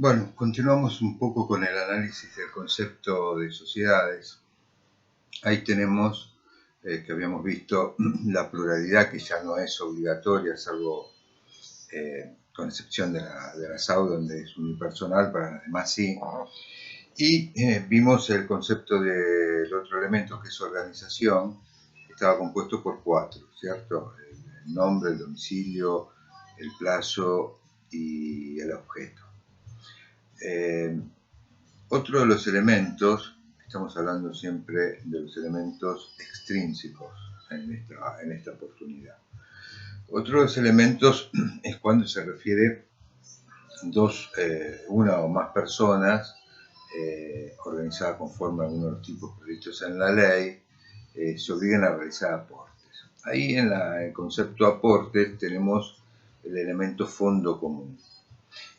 Bueno, continuamos un poco con el análisis del concepto de sociedades. Ahí tenemos que habíamos visto la pluralidad, que ya no es obligatoria, salvo con excepción de la SAU, donde es unipersonal, para las demás sí. Y vimos el concepto del otro elemento, que es organización, que estaba compuesto por 4, ¿cierto? El nombre, el domicilio, el plazo y el objeto. Otro de los elementos, estamos hablando siempre de los elementos extrínsecos en esta oportunidad. Otro de los elementos es cuando se refiere una o más personas organizadas conforme a algunos tipos previstos en la ley, se obligan a realizar aportes. Ahí en el concepto aportes tenemos el elemento fondo común.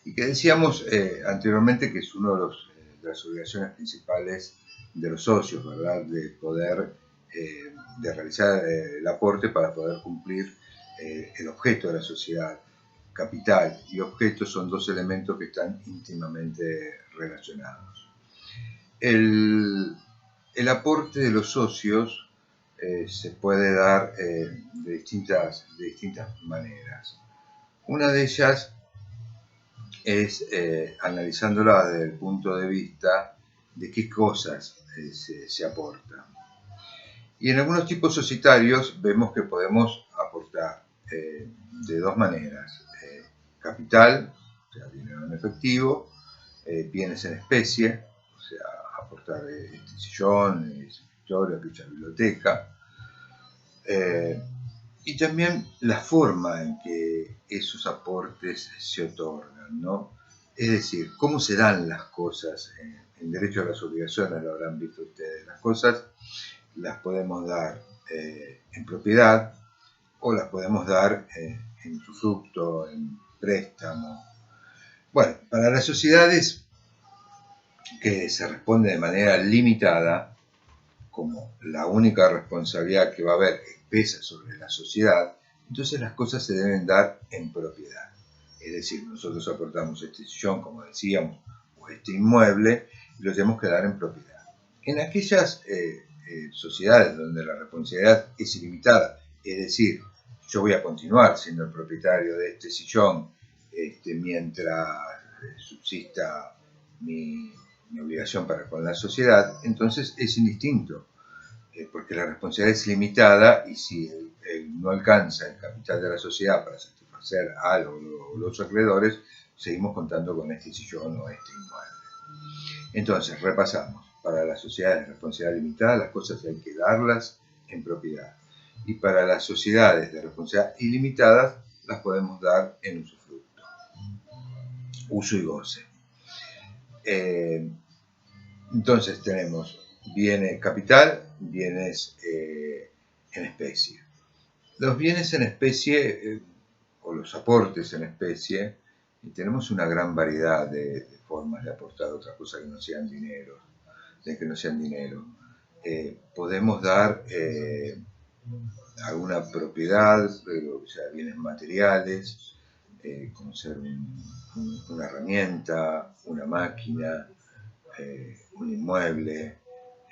Y que decíamos anteriormente que es uno de las obligaciones principales de los socios, ¿verdad? De poder, de realizar el aporte para poder cumplir el objeto de la sociedad. Capital y objeto son dos elementos que están íntimamente relacionados. El aporte de los socios se puede dar de distintas maneras. Una de ellas es analizándola desde el punto de vista de qué cosas se aportan. Y en algunos tipos societarios vemos que podemos aportar de dos maneras. Capital, o sea, dinero en efectivo, bienes en especie, o sea, aportar este sillón, ese escritorio, aquella biblioteca. Y también la forma en que esos aportes se otorgan, ¿no? Es decir, cómo se dan las cosas. En derecho a las obligaciones lo habrán visto ustedes. Las cosas las podemos dar en propiedad o las podemos dar en usufructo, en préstamo. Bueno, para las sociedades que se responde de manera limitada, como la única responsabilidad que va a haber pesa sobre la sociedad, entonces las cosas se deben dar en propiedad. Es decir, nosotros aportamos este sillón, como decíamos, o este inmueble, y lo tenemos que dar en propiedad. En aquellas sociedades donde la responsabilidad es ilimitada, es decir, yo voy a continuar siendo el propietario de este sillón mientras subsista mi obligación para con la sociedad, entonces es indistinto, porque la responsabilidad es limitada y si él no alcanza el capital de la sociedad para satisfacer a los acreedores, seguimos contando con este sillón o este inmueble. Entonces, repasamos. Para las sociedades de responsabilidad limitada, las cosas hay que darlas en propiedad. Y para las sociedades de responsabilidad ilimitada, las podemos dar en usufructo, uso y goce. Entonces tenemos bienes capital, bienes en especie. Los bienes en especie o los aportes en especie, tenemos una gran variedad de formas de aportar otra cosa que no sean dinero. Podemos dar alguna propiedad, o sea, bienes materiales, como ser una herramienta, una máquina, un inmueble,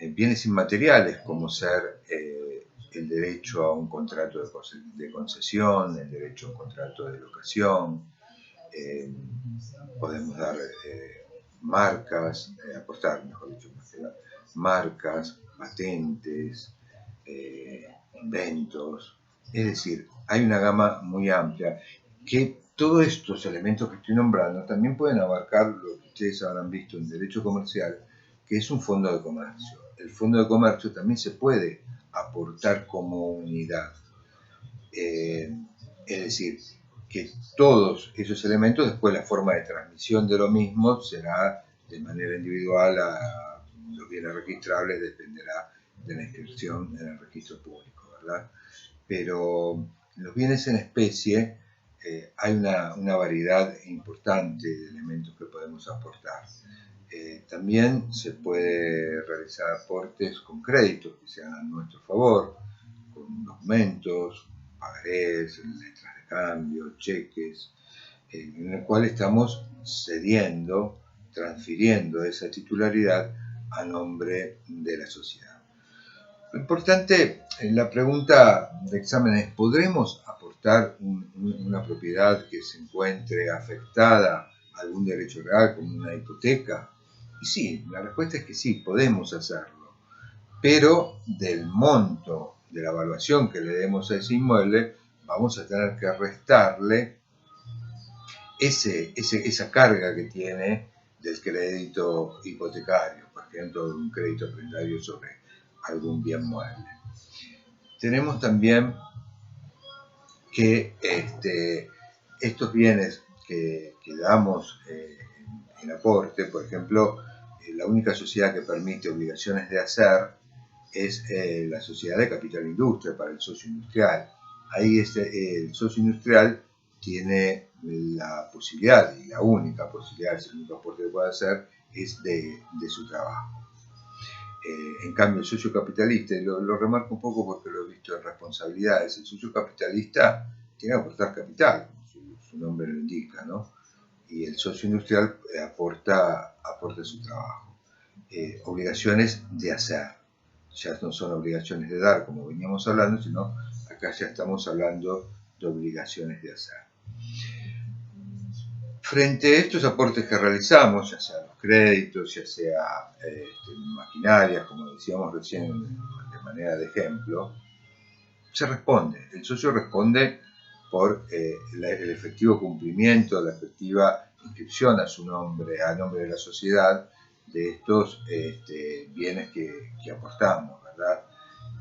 bienes inmateriales como ser el derecho a un contrato de concesión, el derecho a un contrato de locación, podemos dar marcas, aportar, mejor dicho, marcas, patentes, inventos, es decir, hay una gama muy amplia que todos estos elementos que estoy nombrando también pueden abarcar lo que ustedes habrán visto en derecho comercial, que es un fondo de comercio. El fondo de comercio también se puede aportar como unidad. Es decir, que todos esos elementos, después la forma de transmisión de lo mismo será de manera individual a los bienes registrables, dependerá de la inscripción en el registro público, ¿verdad? Pero los bienes en especie hay una variedad importante de elementos que podemos aportar. También se puede realizar aportes con créditos que sean a nuestro favor, con documentos, pagarés, letras de cambio, cheques. en el cual estamos cediendo, transfiriendo esa titularidad a nombre de la sociedad. Lo importante en la pregunta de examen es: ¿podremos aportar una propiedad que se encuentre afectada a algún derecho real, como una hipoteca? Y sí, la respuesta es que sí, podemos hacerlo, pero del monto de la evaluación que le demos a ese inmueble, vamos a tener que restarle esa carga que tiene del crédito hipotecario, por ejemplo, de un crédito prendario sobre algún bien mueble. Tenemos también que estos bienes que damos en aporte, por ejemplo, la única sociedad que permite obligaciones de hacer es la sociedad de capital industria para el socio industrial. Ahí el socio industrial tiene la posibilidad, y la única posibilidad, el único aporte que puede hacer es de su trabajo. En cambio, el socio capitalista, y lo remarco un poco porque lo he visto en responsabilidades, el socio capitalista tiene que aportar capital, como su nombre lo indica, ¿no? Y el socio industrial aporta su trabajo. Obligaciones de hacer. Ya no son obligaciones de dar, como veníamos hablando, sino acá ya estamos hablando de obligaciones de hacer. Frente a estos aportes que realizamos, ya sea los créditos, ya sea maquinarias, como decíamos recién de manera de ejemplo, se responde. El socio responde por el efectivo cumplimiento, la efectiva inscripción a su nombre, a nombre de la sociedad, de estos bienes que aportamos, ¿verdad?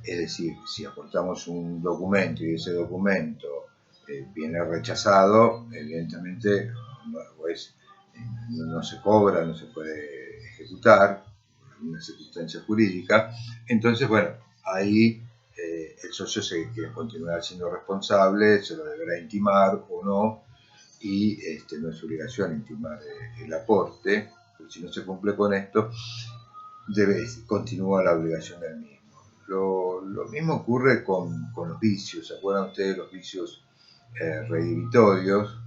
Es decir, si aportamos un documento y ese documento viene rechazado, evidentemente no se cobra, no se puede ejecutar por alguna circunstancia jurídica. Entonces, bueno, ahí el socio que continuará siendo responsable, se lo deberá intimar o no, y no es obligación intimar el aporte, pero si no se cumple con esto, continúa la obligación del mismo. Lo mismo ocurre con los vicios. ¿Se acuerdan ustedes de los vicios redimitorios?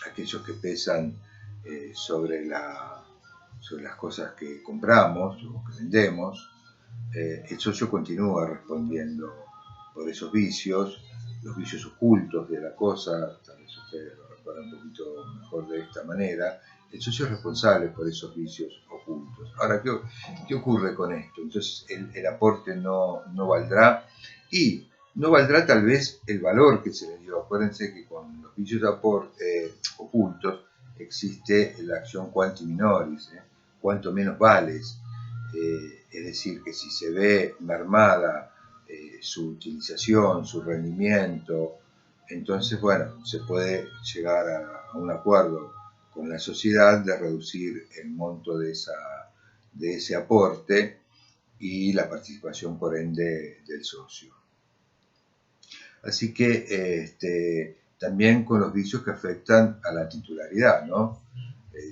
Aquellos que pesan sobre las cosas que compramos o que vendemos. El socio continúa respondiendo por esos vicios, los vicios ocultos de la cosa, tal vez ustedes lo recuerdan un poquito mejor de esta manera. El socio es responsable por esos vicios ocultos. Ahora, ¿qué ocurre con esto? Entonces, el aporte no valdrá, y no valdrá tal vez el valor que se le dio. Acuérdense que con los vicios ocultos existe la acción quanti minoris, cuanto menos vales. Es decir, que si se ve mermada su utilización, su rendimiento, entonces, bueno, se puede llegar a un acuerdo con la sociedad de reducir el monto de ese aporte y la participación, por ende, del socio. Así que también con los vicios que afectan a la titularidad, ¿no?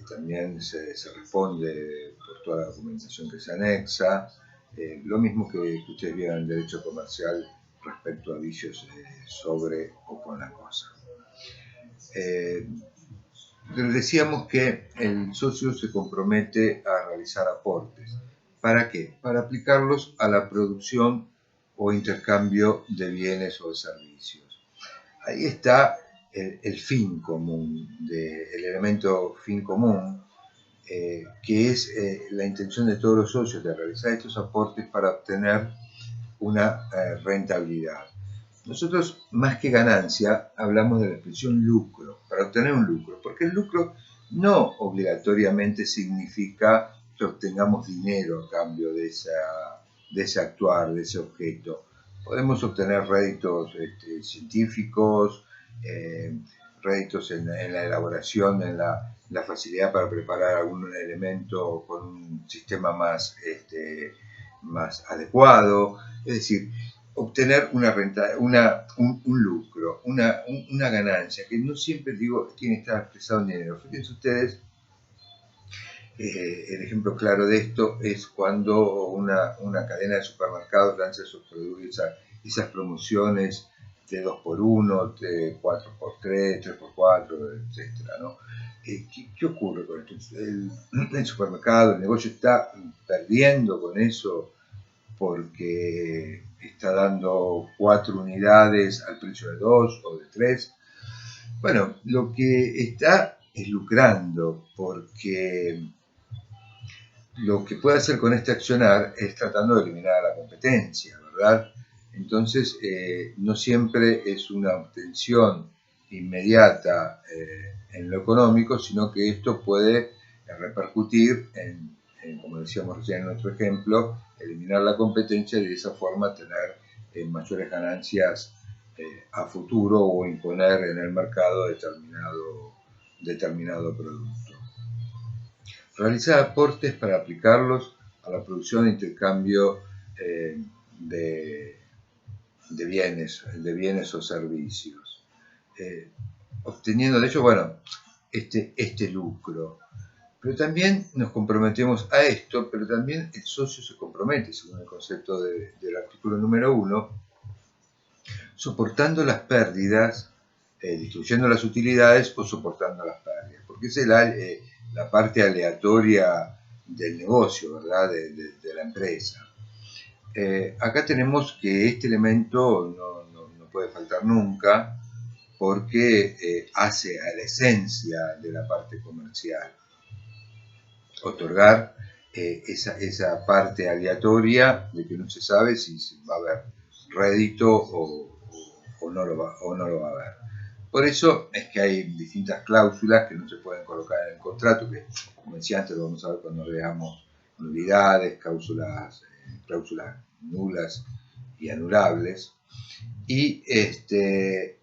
También se responde por toda la documentación que se anexa, lo mismo que ustedes vieron en derecho comercial respecto a vicios sobre o con la cosa. Decíamos que el socio se compromete a realizar aportes. ¿Para qué? Para aplicarlos a la producción o intercambio de bienes o de servicios. Ahí está el fin común, el elemento fin común, que es la intención de todos los socios de realizar estos aportes para obtener una rentabilidad. Nosotros, más que ganancia, hablamos de la expresión lucro, para obtener un lucro, porque el lucro no obligatoriamente significa que obtengamos dinero a cambio de ese actuar, de ese objeto. Podemos obtener réditos científicos, réditos en la elaboración, en la facilidad para preparar algún elemento con un sistema más adecuado. Es decir, obtener un lucro, una ganancia, que no siempre digo tiene que estar expresado en dinero. Fíjense ustedes, el ejemplo claro de esto es cuando una cadena de supermercados lanza sus productos, esas promociones de 2x1, de 4x3, 3x4, etcétera, ¿no? ¿Qué ocurre con esto? El supermercado, el negocio está perdiendo con eso porque está dando 4 unidades al precio de 2 o de 3. Bueno, lo que está es lucrando, porque lo que puede hacer con este accionar es tratando de eliminar a la competencia, ¿verdad? Entonces, no siempre es una obtención inmediata en lo económico, sino que esto puede repercutir en, como decíamos recién en otro ejemplo, eliminar la competencia y de esa forma tener mayores ganancias a futuro o imponer en el mercado determinado producto. Realizar aportes para aplicarlos a la producción e intercambio de bienes o servicios, obteniendo de hecho, bueno, este lucro. Pero también nos comprometemos a esto, pero también el socio se compromete, según el concepto del artículo número 1, soportando las pérdidas, distribuyendo las utilidades o soportando las pérdidas, porque esa es la parte aleatoria del negocio, ¿verdad? De la empresa. Acá tenemos que este elemento no puede faltar nunca, porque hace a la esencia de la parte comercial. Otorgar esa parte aleatoria de que no se sabe si va a haber rédito o no lo va a haber. Por eso es que hay distintas cláusulas que no se pueden colocar en el contrato, que como decía antes lo vamos a ver cuando veamos nulidades, cláusulas nulas y anulables. Y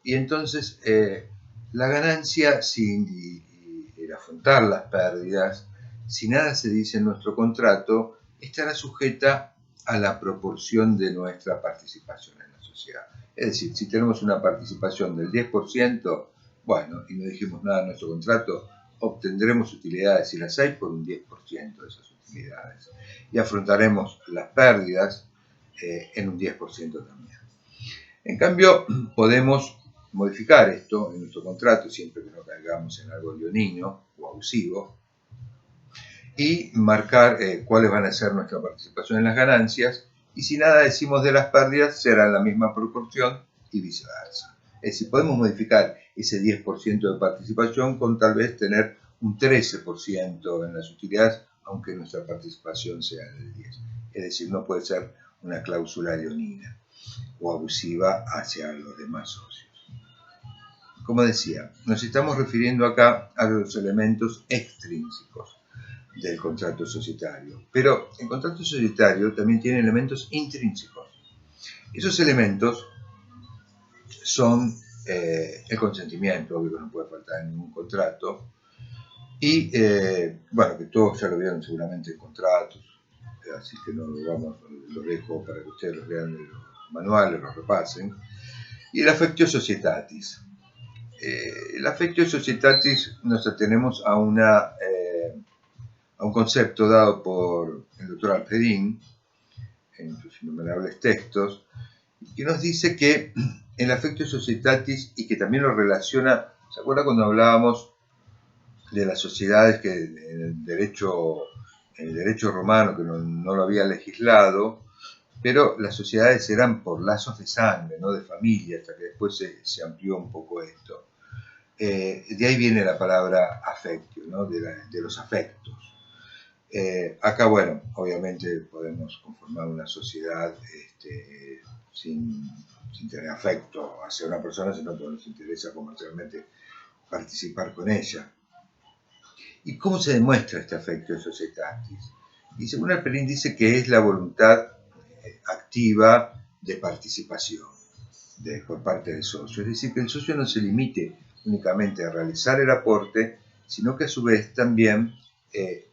entonces la ganancia sin el afrontar las pérdidas, si nada se dice en nuestro contrato, estará sujeta a la proporción de nuestra participación en la sociedad. Es decir, si tenemos una participación del 10%, bueno, y no dijimos nada en nuestro contrato, obtendremos utilidades, si las hay, por un 10% de esas utilidades. Y afrontaremos las pérdidas en un 10% también. En cambio, podemos modificar esto en nuestro contrato, siempre que no caigamos en algo leonino o abusivo, y marcar cuáles van a ser nuestra participación en las ganancias, y si nada decimos de las pérdidas, será en la misma proporción y viceversa. Es decir, podemos modificar ese 10% de participación con tal vez tener un 13% en las utilidades, aunque nuestra participación sea del 10%. Es decir, no puede ser una cláusula leonina o abusiva hacia los demás socios. Como decía, nos estamos refiriendo acá a los elementos extrínsecos del contrato societario, pero el contrato societario también tiene elementos intrínsecos. Esos elementos son el consentimiento, obvio que no puede faltar en ningún contrato, y bueno, que todos ya lo vieron seguramente en contratos, así que no lo dejo para que ustedes los lean en los manuales, los repasen. Y el affectio societatis. El affectio societatis nos atenemos a un concepto dado por el doctor Alperín en sus innumerables textos, que nos dice que el affectio societatis, y que también lo relaciona, ¿se acuerda cuando hablábamos de las sociedades que en el derecho romano, que no lo había legislado, pero las sociedades eran por lazos de sangre, no de familia, hasta que después se amplió un poco esto. De ahí viene la palabra affectio, ¿no? de los afectos. Acá, bueno, obviamente podemos conformar una sociedad sin tener afecto hacia una persona, sino que nos interesa comercialmente participar con ella. ¿Y cómo se demuestra este affectio societatis? Y según Alperín dice que es la voluntad activa de participación por parte del socio. Es decir, que el socio no se limite únicamente a realizar el aporte, sino que a su vez también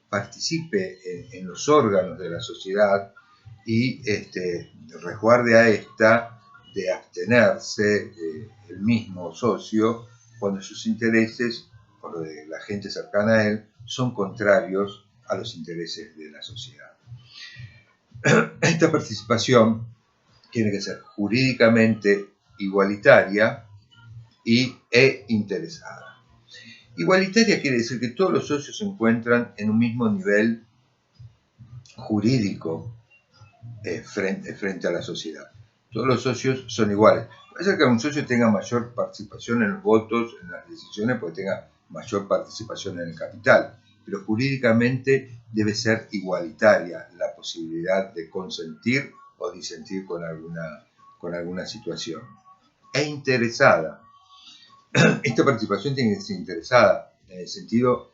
participe en los órganos de la sociedad y resguarde a esta de abstenerse el mismo socio cuando sus intereses o los de la gente cercana a él son contrarios a los intereses de la sociedad. Esta participación tiene que ser jurídicamente igualitaria e interesada. Igualitaria quiere decir que todos los socios se encuentran en un mismo nivel jurídico frente a la sociedad. Todos los socios son iguales. Puede ser que un socio tenga mayor participación en los votos, en las decisiones, porque tenga mayor participación en el capital, pero jurídicamente debe ser igualitaria la posibilidad de consentir o disentir con alguna situación. E interesada. Esta participación tiene que ser interesada en el sentido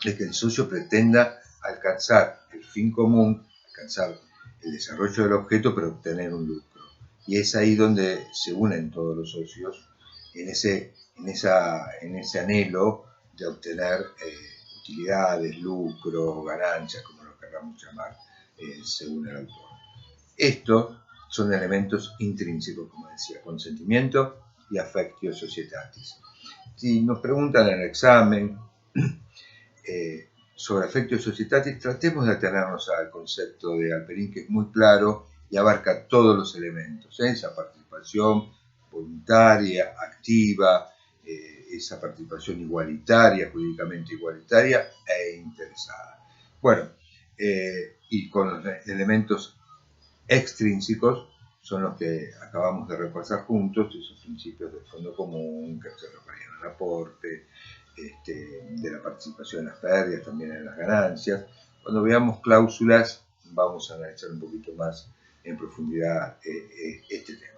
de que el socio pretenda alcanzar el fin común, alcanzar el desarrollo del objeto, pero obtener un lucro. Y es ahí donde se unen todos los socios, en ese anhelo de obtener utilidades, lucro, ganancias, como lo queramos llamar, según el autor. Estos son elementos intrínsecos, como decía, consentimiento y affectio societatis. Si nos preguntan en el examen sobre affectio societatis, tratemos de atenernos al concepto de Halperin, que es muy claro y abarca todos los elementos, esa participación voluntaria, activa, esa participación igualitaria, jurídicamente igualitaria e interesada. Bueno, y con los elementos extrínsecos son los que acabamos de repasar juntos, esos principios del fondo común, que se referían al aporte, de la participación en las pérdidas, también en las ganancias. Cuando veamos cláusulas, vamos a analizar un poquito más en profundidad este tema.